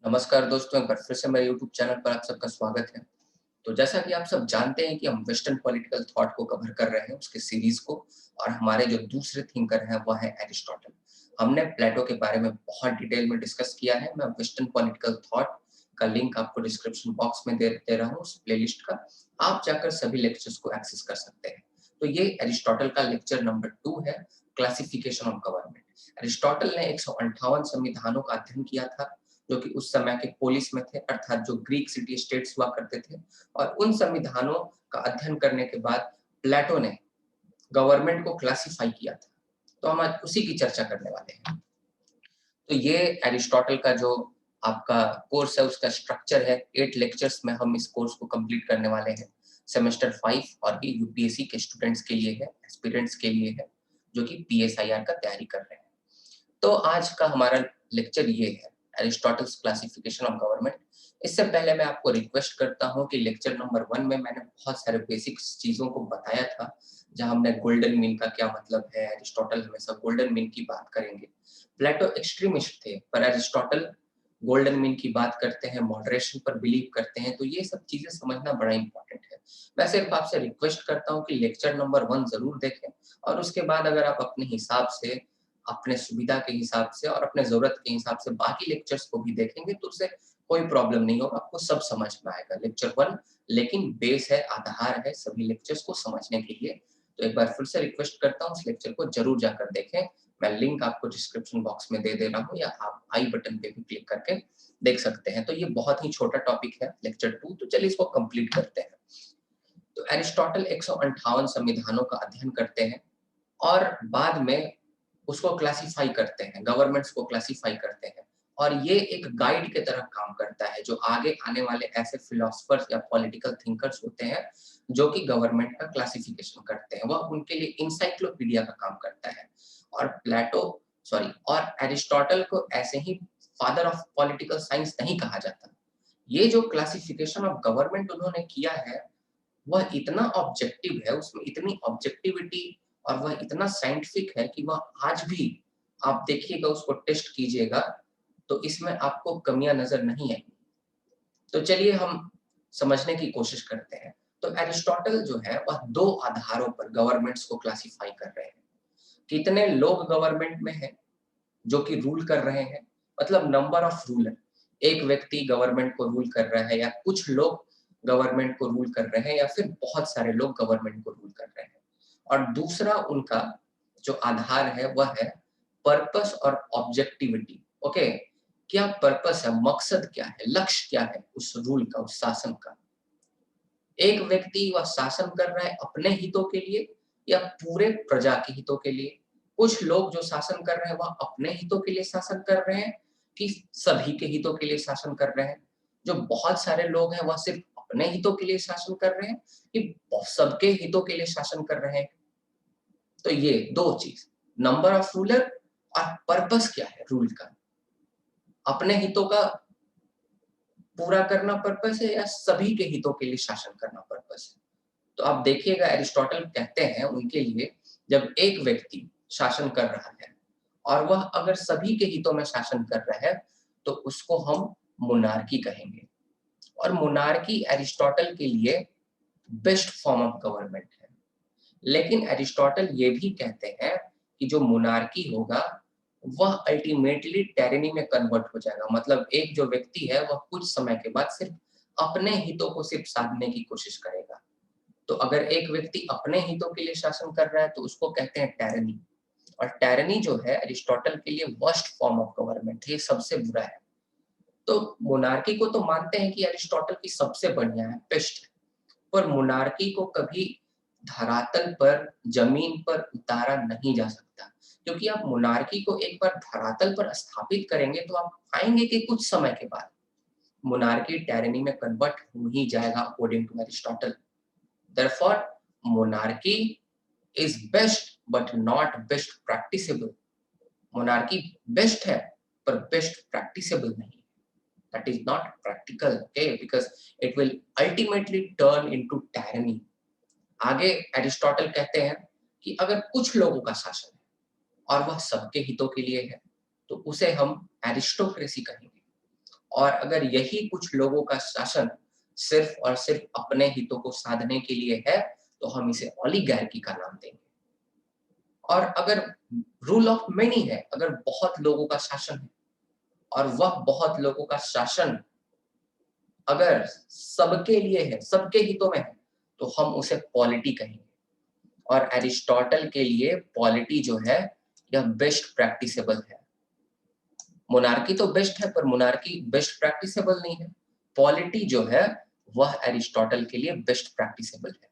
नमस्कार दोस्तों, एक बार फिर से मेरे यूट्यूब चैनल पर आप सबका स्वागत है। तो जैसा कि आप सब जानते हैं कि हम वेस्टर्न पॉलिटिकल थॉट को कवर कर रहे हैं, उसके सीरीज को। और हमारे जो दूसरे थिंकर हैं वह है एरिस्टोटल। हमने प्लेटो के बारे में बहुत डिटेल में डिस्कस किया है। मैं वेस्टर्न पॉलिटिकल थॉट का लिंक आपको डिस्क्रिप्शन बॉक्स में दे रहा हूँ, उस प्लेलिस्ट का। आप जाकर सभी लेक्चर्स को एक्सेस कर सकते हैं। तो ये एरिस्टोटल का लेक्चर नंबर 2 है, क्लासिफिकेशन ऑफ गवर्नमेंट। एरिस्टोटल ने 158 संविधानों का अध्ययन किया था, जो कि उस समय के पोलिस में थे, अर्थात जो ग्रीक सिटी स्टेट्स हुआ करते थे। और उन संविधानों का अध्ययन करने के बाद प्लेटो ने गवर्नमेंट को क्लासिफाई किया था। तो हम आज उसी की चर्चा करने वाले हैं। तो ये एरिस्टोटल का जो आपका कोर्स है उसका स्ट्रक्चर है। 8 लेक्चर्स में हम इस कोर्स को कंप्लीट करने वाले हैं। सेमेस्टर 5 और ये यूपीएससी के स्टूडेंट्स के लिए है, एस्पिरेंट्स के लिए है, जो कि पीएसआईआर का तैयारी कर रहे हैं। तो आज का हमारा लेक्चर ये है, एरिस्टोटल्स क्लासिफिकेशन ऑफ गवर्नमेंट। इससे पहले मैं आपको रिक्वेस्ट करता हूं कि लेक्चर नंबर 1 में मैंने बहुत सारे बेसिक्स चीजों को बताया था, जहां हमने गोल्डन मीन का क्या मतलब है। एरिस्टोटल हमेशा गोल्डन मीन की बात करेंगे। प्लेटो एक्सट्रीमिस्ट थे, पर एरिस्टोटल गोल्डन मीन की बात करते हैं, मॉडरेशन पर बिलीव करते हैं। तो ये सब चीजें समझना बड़ा इंपॉर्टेंट है। मैं सिर्फ आपसे रिक्वेस्ट करता हूँ कि लेक्चर नंबर 1 जरूर देखें, और उसके बाद अगर आप अपने हिसाब से, अपने सुविधा के हिसाब से और अपने जरूरत के हिसाब से बाकी लेक्चर्स को भी देखेंगे तो उससे कोई प्रॉब्लम नहीं होगा, आपको सब समझ में आएगा। लेक्चर 1 लेकिन बेस है, आधार है सभी लेक्चर्स को समझने के लिए। तो एक बार फिर से रिक्वेस्ट करता हूँ, उस लेक्चर को जरूर जाकर देखें। मैं लिंक आपको डिस्क्रिप्शन बॉक्स में दे रहा हूँ, या आप आई बटन पे भी क्लिक करके देख सकते हैं। तो ये बहुत ही छोटा टॉपिक है, लेक्चर 2। तो चलिए इसको कंप्लीट करते हैं। तो एरिस्टोटल 158 संविधानों का अध्ययन करते हैं और बाद में उसको क्लासिफाई करते हैं, गवर्नमेंट्स को क्लासिफाई करते हैं। और ये एक गाइड के तरह काम करता है, जो आगे आने वाले ऐसे फिलोसफर्स या पॉलिटिकल थिंकर्स होते हैं जो कि गवर्नमेंट का क्लासिफिकेशन करते हैं, वह उनके लिए इंसाइक्लोपीडिया का काम करता है। और और एरिस्टोटल को ऐसे ही फादर ऑफ पॉलिटिकल साइंस नहीं कहा जाता। ये जो क्लासिफिकेशन ऑफ गवर्नमेंट उन्होंने किया है, वह इतना ऑब्जेक्टिव है, उसमें इतनी ऑब्जेक्टिविटी और वह इतना साइंटिफिक है कि वह आज भी आप देखिएगा, उसको टेस्ट कीजिएगा तो इसमें आपको कमियां नजर नहीं आएंगी। तो चलिए हम समझने की कोशिश करते हैं। तो एरिस्टोटल जो है वह 2 आधारों पर गवर्नमेंट्स को क्लासिफाई कर रहे हैं। कितने लोग गवर्नमेंट में हैं जो कि रूल कर रहे हैं, मतलब नंबर ऑफ रूलर। एक व्यक्ति गवर्नमेंट को रूल कर रहा है, या कुछ लोग गवर्नमेंट को रूल कर रहे हैं, या फिर बहुत सारे लोग गवर्नमेंट को रूल कर रहे हैं। और दूसरा उनका जो आधार है वह है पर्पस और ऑब्जेक्टिविटी। ओके, क्या पर्पस है, मकसद क्या है, लक्ष्य क्या है उस रूल का, उस शासन का। एक व्यक्ति वह शासन कर रहा है अपने हितों के लिए या पूरे प्रजा के हितों के लिए। कुछ लोग जो शासन कर रहे हैं वह अपने हितों के लिए शासन कर रहे हैं कि सभी के हितों के लिए शासन कर रहे हैं। जो बहुत सारे लोग हैं वह सिर्फ अपने हितों के लिए शासन कर रहे हैं कि सबके हितों के लिए शासन कर रहे हैं। तो ये 2 चीज, नंबर ऑफ रूलर और पर्पस क्या है रूल का। अपने हितों का पूरा करना पर्पस है, या सभी के हितों के लिए शासन करना पर्पस है। तो आप देखिएगा, एरिस्टोटल कहते हैं उनके लिए, जब एक व्यक्ति शासन कर रहा है और वह अगर सभी के हितों में शासन कर रहा है तो उसको हम मोनार्की कहेंगे। और मोनार्की एरिस्टोटल के लिए बेस्ट फॉर्म ऑफ गवर्नमेंट है। लेकिन एरिस्टोटल ये भी कहते हैं कि जो मोनार्की होगा वह अल्टीमेटली टायरनी में कन्वर्ट हो जाएगा। मतलब एक जो व्यक्ति है वह कुछ समय के बाद सिर्फ अपने हितों को सिर्फ साधने की कोशिश करेगा। तो अगर एक व्यक्ति अपने हितों के लिए शासन कर रहा है तो उसको कहते हैं टायरनी। और टायरनी जो है एरिस्टोटल के लिए वर्स्ट फॉर्म ऑफ गवर्नमेंट, ये सबसे बुरा है। तो मोनार्की को तो मानते हैं कि एरिस्टोटल की सबसे बढ़िया है, बेस्ट है। पर मोनार्की को कभी धरातल पर, जमीन पर उतारा नहीं जा सकता। क्योंकि आप मोनार्की को एक बार धरातल पर स्थापित करेंगे तो आप पाएंगे कि कुछ समय के बाद मोनार्की टायरनी में कन्वर्ट हो ही जाएगा, according to Aristotle. Therefore, monarchy is best but not best practicable. Monarchy best है पर best practicable नहीं। That is not practical, okay? Because it will ultimately turn into tyranny. आगे एरिस्टोटल कहते हैं कि अगर कुछ लोगों का शासन है और वह सबके हितों के लिए है तो उसे हम एरिस्टोक्रेसी कहेंगे। और अगर यही कुछ लोगों का शासन सिर्फ और सिर्फ अपने हितों को साधने के लिए है, तो हम इसे ओलिगार्की का नाम देंगे। और अगर रूल ऑफ मेनी है, अगर बहुत लोगों का शासन है और वह बहुत लोगों का शासन अगर सबके लिए है, सबके हितों में है, तो हम उसे पॉलिटी कहेंगे। और एरिस्टोटल के लिए पॉलिटी जो है, यह बेस्ट प्रैक्टिसेबल है। मोनार्की तो बेस्ट है, पर मोनार्की बेस्ट प्रैक्टिसेबल नहीं है। पॉलिटी जो है, वह एरिस्टोटल के लिए बेस्ट प्रैक्टिसेबल है,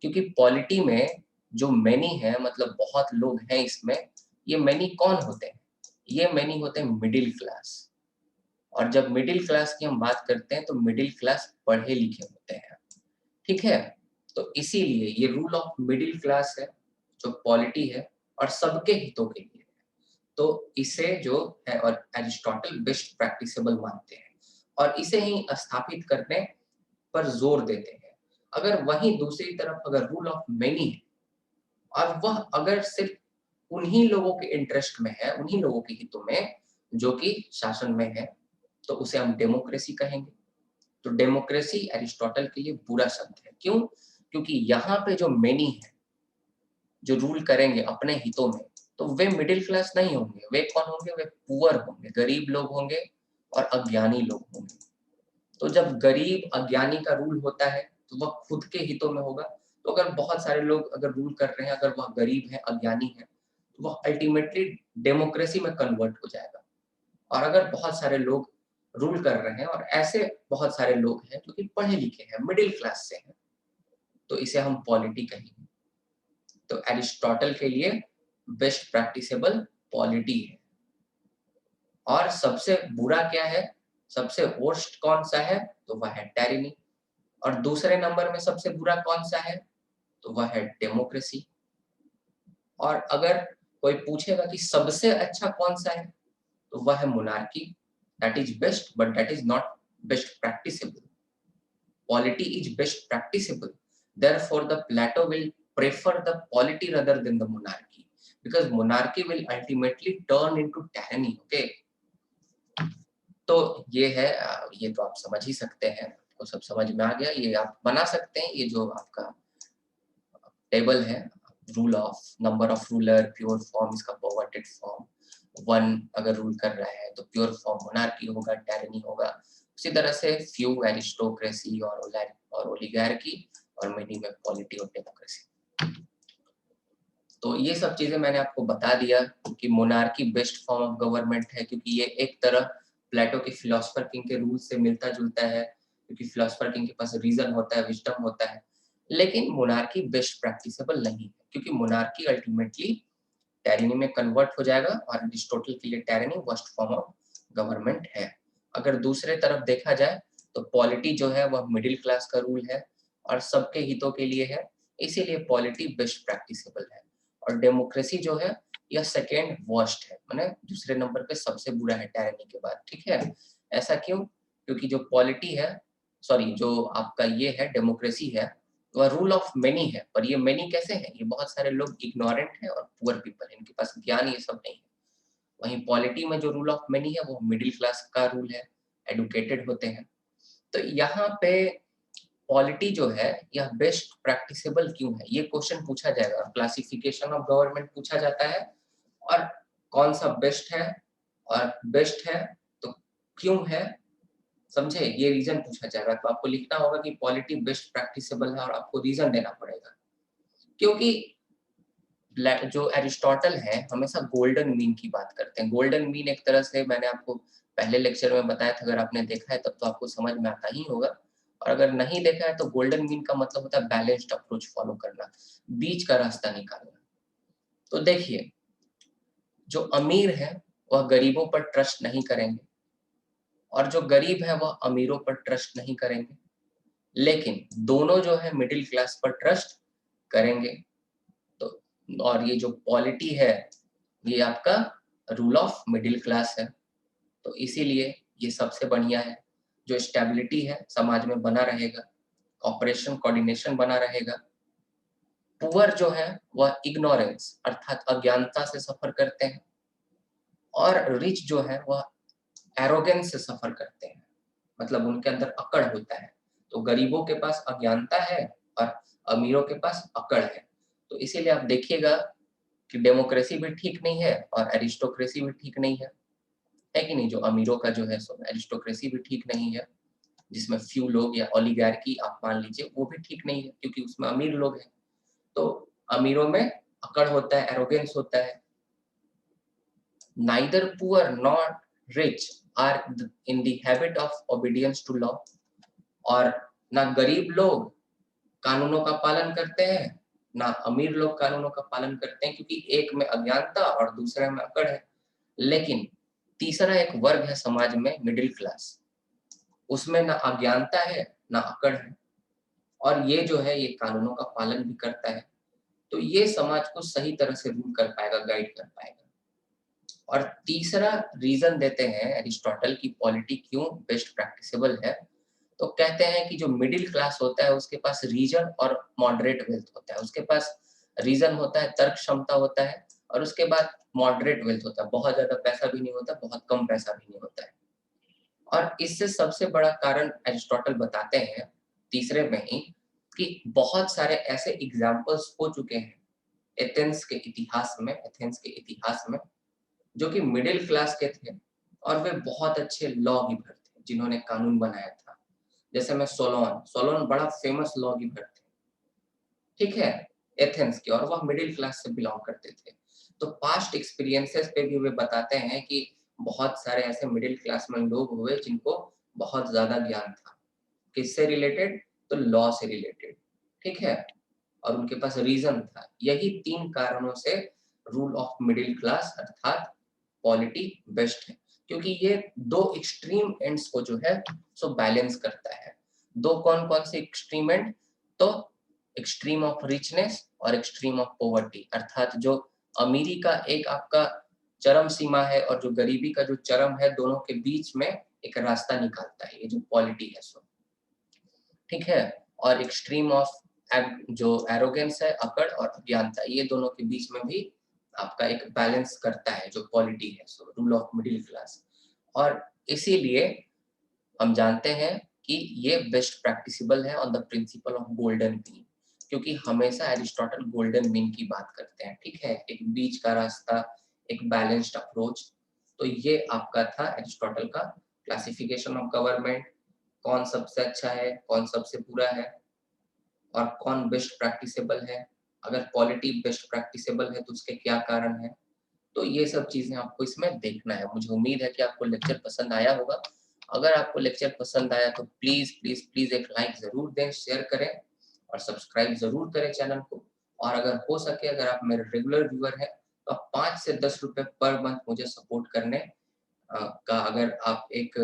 क्योंकि पॉलिटी में जो मेनी है, मतलब बहुत लोग हैं इसमें, ये मेनी कौन होते हैं? ये मेनी होते हैं मिडिल क्लास। और जब मिडिल क्लास की हम बात करते हैं, तो मिडिल क्लास पढ़े लिखे होते हैं, ठीक है? तो इसीलिए ये रूल ऑफ मिडिल क्लास है, जो पॉलिटी है, और सबके हितों के लिए है। तो इसे जो है और एरिस्टोटल बेस्ट प्रैक्टिसेबल मानते हैं, और इसे ही स्थापित करने पर जोर देते हैं। अगर वहीं दूसरी तरफ अगर रूल ऑफ मेनी है, और वह अगर सिर्फ उन्हीं लोगों के इंटरेस्ट में है, उन्हीं लोगों के हितों में जो कि शासन में है, तो उसे हम डेमोक्रेसी कहेंगे। तो डेमोक्रेसी एरिस्टोटल के लिए बुरा शब्द है। क्यों? क्योंकि यहाँ पे जो मेनी है, जो रूल करेंगे अपने हितों में, तो वे मिडिल क्लास नहीं होंगे। वे कौन होंगे? वे पुअर होंगे, गरीब लोग होंगे और अज्ञानी लोग होंगे। तो जब गरीब अज्ञानी का रूल होता है, तो वह खुद के हितों में होगा। तो अगर बहुत सारे लोग अगर रूल कर रहे हैं, अगर वह गरीब है, अज्ञानी है, तो वह अल्टीमेटली डेमोक्रेसी में कन्वर्ट हो जाएगा। और अगर बहुत सारे लोग रूल कर रहे हैं और ऐसे बहुत सारे लोग हैं जो कि पढ़े लिखे हैं, मिडिल क्लास से हैं, तो इसे हम पॉलिटी कहेंगे। तो एरिस्टोटल के लिए बेस्ट प्रैक्टिसेबल पॉलिटी है। और सबसे बुरा क्या है? सबसे वर्स्ट कौन सा है? तो वह है टायरेनी। और दूसरे नंबर में सबसे बुरा कौन सा है? तो वह है डेमोक्रेसी। और अगर कोई पूछेगा कि सबसे अच्छा कौन सा है, तो वह है monarchy. That is best, but that is not best practicable. Polity is best practicable. Therefore, the Plato will prefer the polity rather than the monarchy, because monarchy will ultimately turn into tyranny. Okay, तो ये है, ये तो आप समझ ही सकते हैं, आपको सब समझ में आ गया। ये आप बना सकते हैं, ये जो आपका टेबल है, rule of number of ruler, pure form, इसका परवर्टेड फॉर्म, वन अगर रूल कर रहा है तो प्योर फॉर्म मोनार्की होगा, टायरनी होगा। उसी तरह से फ्यू एरिस्टोक्रेसी और ओलिगार्की, और मेनी में पॉलिटी और डेमोक्रेसी। तो ये सब चीजें मैंने आपको बता दिया कि monarchy best form of government है, क्योंकि ये एक तरह प्लेटो के फिलोसफर किंग के रूल से मिलता जुलता है, क्योंकि फिलोसफर किंग के पास रीजन होता है, विजडम होता है। लेकिन मोनार्की बेस्ट प्रैक्टिसेबल नहीं है, क्योंकि मोनार्की अल्टीमेटली टायरनी में कन्वर्ट हो जाएगा, और अरिस्टोटल के लिए tyranny worst form of government है। अगर दूसरे तरफ देखा जाए, तो पॉलिटी जो है वह मिडिल क्लास का रूल है और सबके हितों के लिए है, इसीलिए पॉलिटी बेस्ट प्रैक्टिसेबल है। और डेमोक्रेसी जो है, यह सेकेंड वर्स्ट है, माने दूसरे नंबर पे सबसे बुरा है टायरनी के बाद। ठीक है, ऐसा क्यों? क्योंकि जो पॉलिटी है, सॉरी, जो आपका ये है डेमोक्रेसी है, वह रूल ऑफ मेनी है। पर ये मेनी कैसे है? ये बहुत सारे लोग इग्नोरेंट है और पुअर पीपल, इनके पास ज्ञान ये सब नहीं है। वहीं पॉलिटी में जो रूल ऑफ मेनी है, वो मिडिल क्लास का रूल है, एडुकेटेड होते हैं। तो यहाँ पे पॉलिटी जो है, यह बेस्ट प्रैक्टिसेबल क्यों है, ये क्वेश्चन पूछा जाएगा। क्लासिफिकेशन ऑफ गवर्नमेंट पूछा जाता है, और कौन सा बेस्ट है और बेस्ट है तो क्यों है, समझे, ये रीजन पूछा जाएगा। तो आपको लिखना होगा कि पॉलिटी बेस्ट प्रैक्टिसेबल है, और आपको रीजन देना पड़ेगा। क्योंकि जो एरिस्टोटल है, हमेशा गोल्डन मीन की बात करते हैं। गोल्डन मीन एक तरह से मैंने आपको पहले लेक्चर में बताया था, अगर आपने देखा है तब तो आपको समझ में आता ही होगा। और अगर नहीं देखा है, तो गोल्डन मीन का मतलब होता है बैलेंस्ड अप्रोच फॉलो करना, बीच का रास्ता निकालना। तो देखिए, जो अमीर है वह गरीबों पर ट्रस्ट नहीं करेंगे, और जो गरीब है वह अमीरों पर ट्रस्ट नहीं करेंगे। लेकिन दोनों जो है मिडिल क्लास पर ट्रस्ट करेंगे। तो और ये जो पॉलिटी है, ये आपका रूल ऑफ मिडिल क्लास है। तो इसीलिए ये सबसे बढ़िया है। जो स्टेबिलिटी है समाज में बना रहेगा, ऑपरेशन कोऑर्डिनेशन बना रहेगा। पुअर जो है वह इग्नोरेंस अर्थात अज्ञानता से सफर करते हैं, और रिच जो है वह एरोगेंस से सफर करते हैं। मतलब उनके अंदर अकड़ होता है। तो गरीबों के पास अज्ञानता है और अमीरों के पास अकड़ है। तो इसीलिए आप देखिएगा कि डेमोक्रेसी भी ठीक नहीं है और एरिस्टोक्रेसी भी ठीक नहीं है कि नहीं? जो अमीरों का जो है सो एरिस्टोक्रेसी भी ठीक नहीं है, जिसमें फ्यू लोग या ओलिगार्की आप मान लीजिए, वो भी ठीक नहीं है क्योंकि उसमें अमीर लोग हैं। तो अमीरों में अकड़ होता है, एरोगेंस होता है। Neither poor nor rich are in the habit of obedience to law। और ना गरीब लोग कानूनों का पालन करते हैं, ना अमीर लोग कानूनों का पालन करते हैं, क्योंकि एक में अज्ञानता और दूसरे में अकड़ है। लेकिन तीसरा एक वर्ग है समाज में, मिडिल क्लास, उसमें ना अज्ञानता है, ना अकड़ है, और ये जो है ये कानूनों का पालन भी करता है। तो ये समाज को सही तरह से रूल कर पाएगा, गाइड कर पाएगा। और तीसरा रीजन देते हैं एरिस्टोटल की पॉलिटी क्यों बेस्ट प्रैक्टिसेबल है। तो कहते हैं कि जो मिडिल क्लास होता है उसके पास रीजन और मॉडरेट वेल्थ होता है। उसके पास रीजन होता है, तर्क क्षमता होता है, और उसके बाद मॉडरेट वेल्थ होता है, बहुत ज्यादा पैसा भी नहीं होता, बहुत कम पैसा भी नहीं होता है। और इससे सबसे बड़ा कारण एरिस्टोटल बताते हैं तीसरे में ही, कि बहुत सारे ऐसे एग्जाम्पल्स हो चुके हैं एथेंस के इतिहास में, जो कि मिडिल क्लास के थे और वे बहुत अच्छे लॉ गिवर थे जिन्होंने कानून बनाया था। जैसे मैं सोलोन सोलोन बड़ा फेमस लॉ गिवर थे, ठीक है, एथेंस के, और वह मिडिल क्लास से बिलोंग करते थे। तो पास्ट एक्सपीरियंसेस पे भी वे बताते हैं कि बहुत सारे ऐसे मिडिल क्लास में लोग हुए जिनको बहुत ज्यादा ज्ञान था, किससे रिलेटेड, तो लॉ से रिलेटेड, ठीक है, और उनके पास रीजन था। यही 3 कारणों से रूल ऑफ मिडिल क्लास अर्थात पॉलिटी बेस्ट है, क्योंकि ये 2 एक्सट्रीम एंड्स को जो है सो बैलेंस करता है। 2 कौन-कौन से एक्सट्रीम एंड, तो एक्सट्रीम ऑफ रिचनेस और एक्सट्रीम ऑफ पॉवर्टी, अर्थात जो अमीरी का एक आपका चरम सीमा है और जो गरीबी का जो चरम है, दोनों के बीच में एक रास्ता निकालता है ये जो पॉलिटी है सो, ठीक है। और एक्सट्रीम ऑफ जो एरोगेंस है, अकड़ और अज्ञानता, ये दोनों के बीच में भी आपका एक बैलेंस करता है जो पॉलिटी है सो, रूल ऑफ मिडिल क्लास। और इसीलिए हम जानते हैं कि ये बेस्ट प्रैक्टिसिबल है on the principle of golden mean, क्योंकि हमेशा एरिस्टोटल गोल्डन मीन की बात करते हैं, ठीक है, एक बीच का रास्ता, एक बैलेंस्ड अप्रोच। तो ये आपका था एरिस्टोटल का क्लासिफिकेशन ऑफ गवर्नमेंट, कौन सबसे अच्छा है, कौन सबसे बुरा है, और कौन बेस्ट प्रैक्टिसेबल है। अगर पॉलिटी बेस्ट प्रैक्टिसेबल है तो उसके क्या कारण है। तो ये सब चीजें आपको इसमें देखना है। मुझे उम्मीद है कि आपको लेक्चर पसंद आया होगा। अगर आपको लेक्चर पसंद आया तो प्लीज प्लीज प्लीज एक लाइक जरूर दें, शेयर करें और सब्सक्राइब जरूर करें चैनल को। और अगर हो सके, अगर आप मेरे रेगुलर व्यूअर हैं, तो आप 5 से 10 रुपए पर मंथ मुझे सपोर्ट करने का अगर आप एक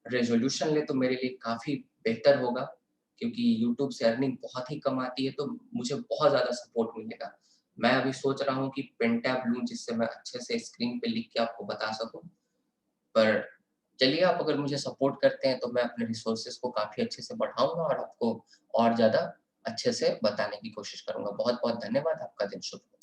रेजोल्यूशन ले तो मेरे लिए काफ़ी बेहतर होगा, क्योंकि यूट्यूब से अर्निंग बहुत ही कम आती है, तो मुझे बहुत ज़्यादा सपोर्ट मिलेगा। मैं अभी सोच रहा हूँ कि पेन टैब लूँ जिससे मैं अच्छे से स्क्रीन पे लिख के आपको बता सकूँ। पर चलिए, आप अगर मुझे सपोर्ट करते हैं तो मैं अपने रिसोर्सेज़ को काफ़ी अच्छे से बढ़ाऊँगा और आपको और ज़्यादा अच्छे से बताने की कोशिश करूँगा। बहुत-बहुत धन्यवाद, आपका दिन शुभ हो।